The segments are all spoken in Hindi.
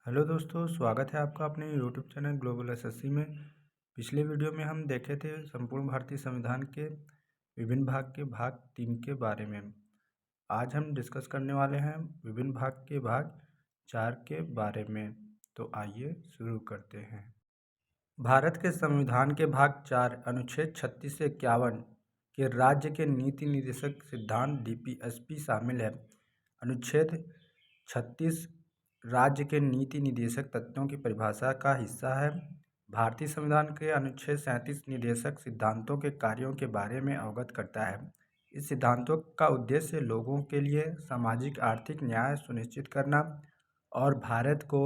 हेलो दोस्तों, स्वागत है आपका अपने यूट्यूब चैनल ग्लोबल एसएससी में। पिछले वीडियो में हम देखे थे संपूर्ण भारतीय संविधान के विभिन्न भाग के भाग 3 के बारे में। आज हम डिस्कस करने वाले हैं विभिन्न भाग के भाग 4 के बारे में। तो आइए शुरू करते हैं। भारत के संविधान के भाग 4 अनुच्छेद 36 से 51 के राज्य के नीति निर्देशक सिद्धांत डीपीएसपी शामिल है। अनुच्छेद 36 राज्य के नीति निर्देशक तत्वों की परिभाषा का हिस्सा है। भारतीय संविधान के अनुच्छेद 37 निर्देशक सिद्धांतों के कार्यों के बारे में अवगत करता है। इस सिद्धांतों का उद्देश्य लोगों के लिए सामाजिक आर्थिक न्याय सुनिश्चित करना और भारत को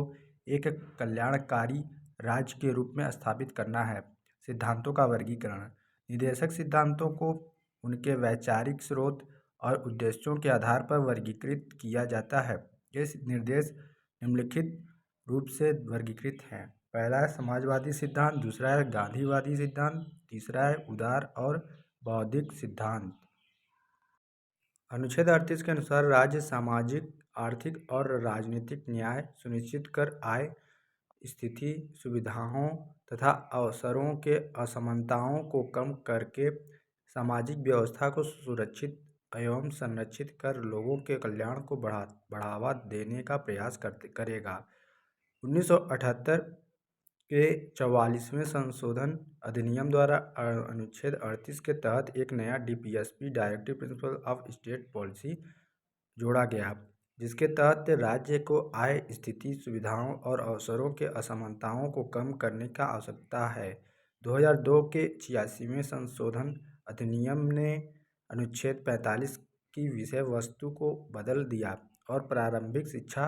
एक कल्याणकारी राज्य के रूप में स्थापित करना है। सिद्धांतों का वर्गीकरण। निर्देशक सिद्धांतों को उनके वैचारिक स्रोत और उद्देश्यों के आधार पर वर्गीकृत किया जाता है। ये निर्देश निम्नलिखित रूप से वर्गीकृत हैं। पहला है समाजवादी सिद्धांत, दूसरा है गांधीवादी सिद्धांत, तीसरा है उदार और बौद्धिक सिद्धांत। अनुच्छेद 38 के अनुसार राज्य सामाजिक, आर्थिक और राजनीतिक न्याय सुनिश्चित कर आय, स्थिति, सुविधाओं तथा अवसरों के असमानताओं को कम करके सामाजिक व्यवस्था को सुरक्षित एवं संरक्षित कर लोगों के कल्याण को बढ़ावा देने का प्रयास करेगा। 1978 के 44वें संशोधन अधिनियम द्वारा अनुच्छेद 38 के तहत एक नया DPSP directive principle of state policy जोड़ा गया, जिसके तहत राज्य को आय, स्थिति, सुविधाओं और अवसरों के असमानताओं को कम करने का आवश्यकता है। 2002 के 86वें संशोधन अधिनियम ने अनुच्छेद 45 की विषय वस्तु को बदल दिया और प्रारंभिक शिक्षा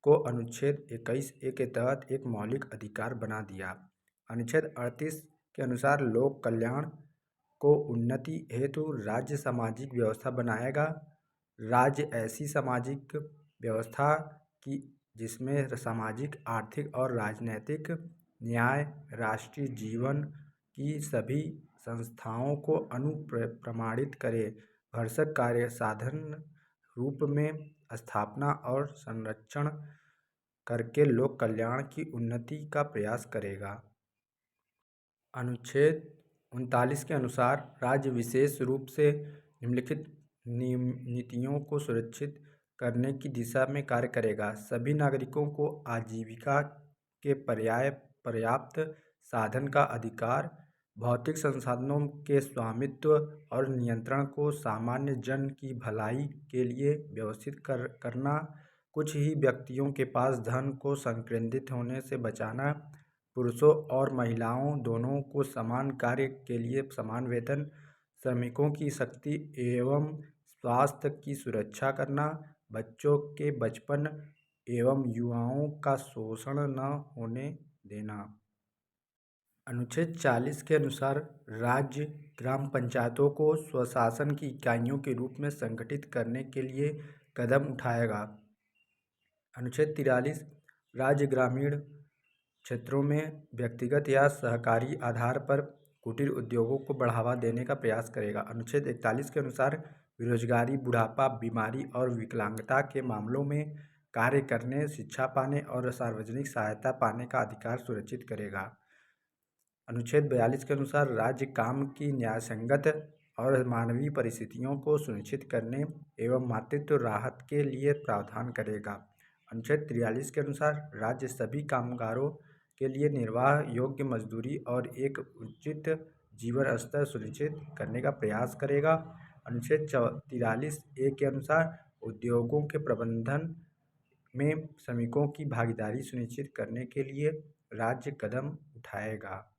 को अनुच्छेद 21A के तहत एक मौलिक अधिकार बना दिया। अनुच्छेद 38 के अनुसार लोक कल्याण को उन्नति हेतु राज्य सामाजिक व्यवस्था बनाएगा। राज्य ऐसी सामाजिक व्यवस्था की जिसमें सामाजिक, आर्थिक और राजनीतिक न्याय, राष्ट्रीय जीवन की सभी संस्थाओं को अनुप्रमाणित करे, भरसक कार्य साधन रूप में स्थापना और संरक्षण करके लोक कल्याण की उन्नति का प्रयास करेगा। अनुच्छेद 39 के अनुसार राज्य विशेष रूप से निम्नलिखित नीतियों को सुरक्षित करने की दिशा में कार्य करेगा। सभी नागरिकों को आजीविका के पर्याप्त साधन का अधिकार, भौतिक संसाधनों के स्वामित्व और नियंत्रण को सामान्य जन की भलाई के लिए व्यवस्थित करना, कुछ ही व्यक्तियों के पास धन को संकेंद्रित होने से बचाना, पुरुषों और महिलाओं दोनों को समान कार्य के लिए समान वेतन, श्रमिकों की शक्ति एवं स्वास्थ्य की सुरक्षा करना, बच्चों के बचपन एवं युवाओं का शोषण न होने देना। अनुच्छेद 40 के अनुसार राज्य ग्राम पंचायतों को स्वशासन की इकाइयों के रूप में संगठित करने के लिए कदम उठाएगा। अनुच्छेद 43 राज्य ग्रामीण क्षेत्रों में व्यक्तिगत या सहकारी आधार पर कुटीर उद्योगों को बढ़ावा देने का प्रयास करेगा। अनुच्छेद 41 के अनुसार बेरोजगारी, बुढ़ापा, बीमारी और विकलांगता के मामलों में कार्य करने, शिक्षा पाने और सार्वजनिक सहायता पाने का अधिकार सुरक्षित करेगा। अनुच्छेद 42 के अनुसार राज्य काम की न्यायसंगत और मानवीय परिस्थितियों को सुनिश्चित करने एवं मातृत्व राहत के लिए प्रावधान करेगा। अनुच्छेद 43 के अनुसार राज्य सभी कामगारों के लिए निर्वाह योग्य मजदूरी और एक उचित जीवन स्तर सुनिश्चित करने का प्रयास करेगा। अनुच्छेद 43A के अनुसार उद्योगों के प्रबंधन में श्रमिकों की भागीदारी सुनिश्चित करने के लिए राज्य कदम उठाएगा।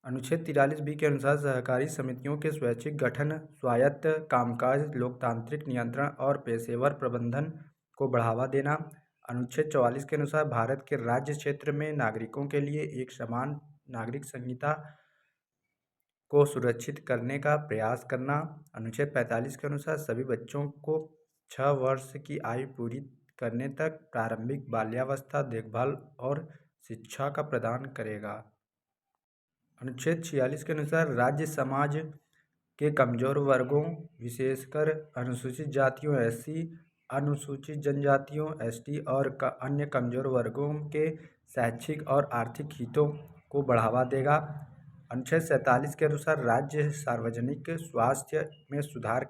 अनुच्छेद 43B के अनुसार सहकारी समितियों के स्वैच्छिक गठन, स्वायत्त कामकाज, लोकतांत्रिक नियंत्रण और पेशेवर प्रबंधन को बढ़ावा देना। अनुच्छेद 44 के अनुसार भारत के राज्य क्षेत्र में नागरिकों के लिए एक समान नागरिक संहिता को सुरक्षित करने का प्रयास करना। अनुच्छेद 45 के अनुसार सभी बच्चों को 6 वर्ष की आयु पूरी करने तक प्रारंभिक बाल्यावस्था देखभाल और शिक्षा का प्रदान करेगा। अनुच्छेद 46 के अनुसार राज्य समाज के कमजोर वर्गों, विशेषकर अनुसूचित जातियों, SC अनुसूचित जनजातियों, एसटी और अन्य कमजोर वर्गों के शैक्षिक और आर्थिक हितों को बढ़ावा देगा। अनुच्छेद 47 के अनुसार राज्य सार्वजनिक स्वास्थ्य में सुधार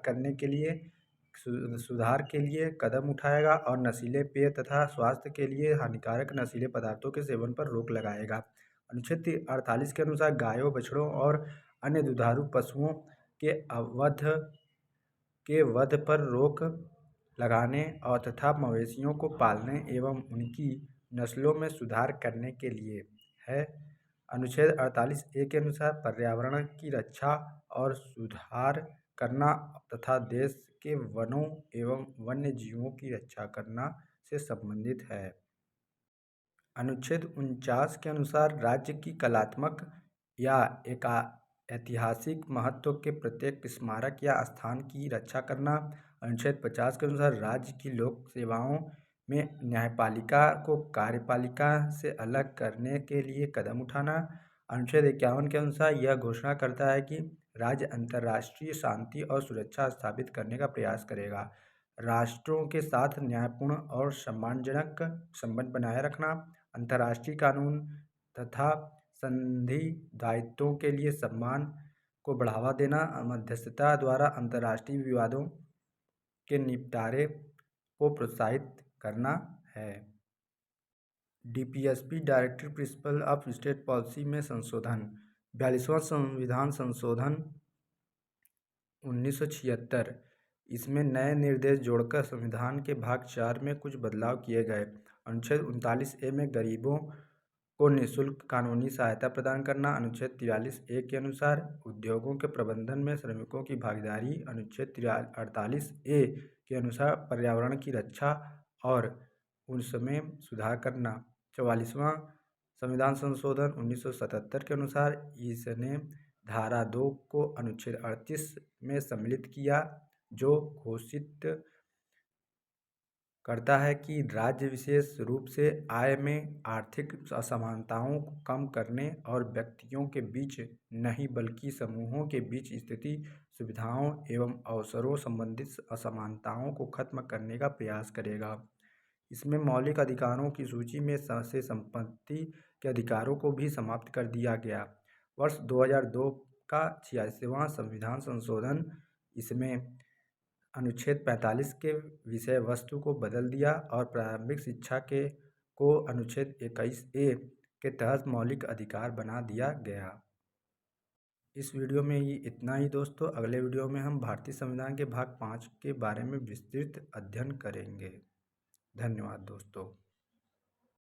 के लिए कदम उठाएगा और नशीले पेय तथा स्वास्थ्य के लिए हानिकारक नशीले पदार्थों के सेवन पर रोक लगाएगा। अनुच्छेद 48 के अनुसार गायों, बछड़ों और अन्य दुधारू पशुओं के वध पर रोक लगाने और तथा मवेशियों को पालने एवं उनकी नस्लों में सुधार करने के लिए है। अनुच्छेद 48A के अनुसार पर्यावरण की रक्षा और सुधार करना तथा देश के वनों एवं वन्य जीवों की रक्षा करना से संबंधित है। अनुच्छेद 49 के अनुसार राज्य की कलात्मक या ऐतिहासिक महत्व के प्रत्येक स्मारक या स्थान की रक्षा करना। अनुच्छेद 50 के अनुसार राज्य की लोक सेवाओं में न्यायपालिका को कार्यपालिका से अलग करने के लिए कदम उठाना। अनुच्छेद 51 के अनुसार यह घोषणा करता है कि राज्य अंतर्राष्ट्रीय शांति और सुरक्षा स्थापित करने का प्रयास करेगा। राष्ट्रों के साथ न्यायपूर्ण और सम्मानजनक संबंध बनाए रखना, अंतर्राष्ट्रीय कानून तथा संधि दायित्वों के लिए सम्मान को बढ़ावा देना, मध्यस्थता द्वारा अंतर्राष्ट्रीय विवादों के निपटारे को प्रोत्साहित करना है। DPSP directive principle of state policy में संशोधन। 42वां संविधान संशोधन 1976। इसमें नए निर्देश जोड़कर संविधान के भाग 4 में कुछ बदलाव किए गए। अनुच्छेद 39A में गरीबों को निःशुल्क कानूनी सहायता प्रदान करना। अनुच्छेद 43A के अनुसार उद्योगों के प्रबंधन में श्रमिकों की भागीदारी। अनुच्छेद 48A के अनुसार पर्यावरण की रक्षा और उसमें सुधार करना। 44वां संविधान संशोधन 1977 के अनुसार इसने धारा 2 को अनुच्छेद 38 में सम्मिलित किया, जो घोषित करता है कि राज्य विशेष रूप से आय में आर्थिक असमानताओं को कम करने और व्यक्तियों के बीच नहीं बल्कि समूहों के बीच स्थिति, सुविधाओं एवं अवसरों संबंधित असमानताओं को खत्म करने का प्रयास करेगा। इसमें मौलिक अधिकारों की सूची में से संपत्ति के अधिकारों को भी समाप्त कर दिया गया। वर्ष 2002 का 86वां संविधान संशोधन इसमें अनुच्छेद 45 के विषय वस्तु को बदल दिया और प्रारंभिक शिक्षा को अनुच्छेद 21A के तहत मौलिक अधिकार बना दिया गया। इस वीडियो में ये इतना ही दोस्तों। अगले वीडियो में हम भारतीय संविधान के भाग 5 के बारे में विस्तृत अध्ययन करेंगे। धन्यवाद दोस्तों।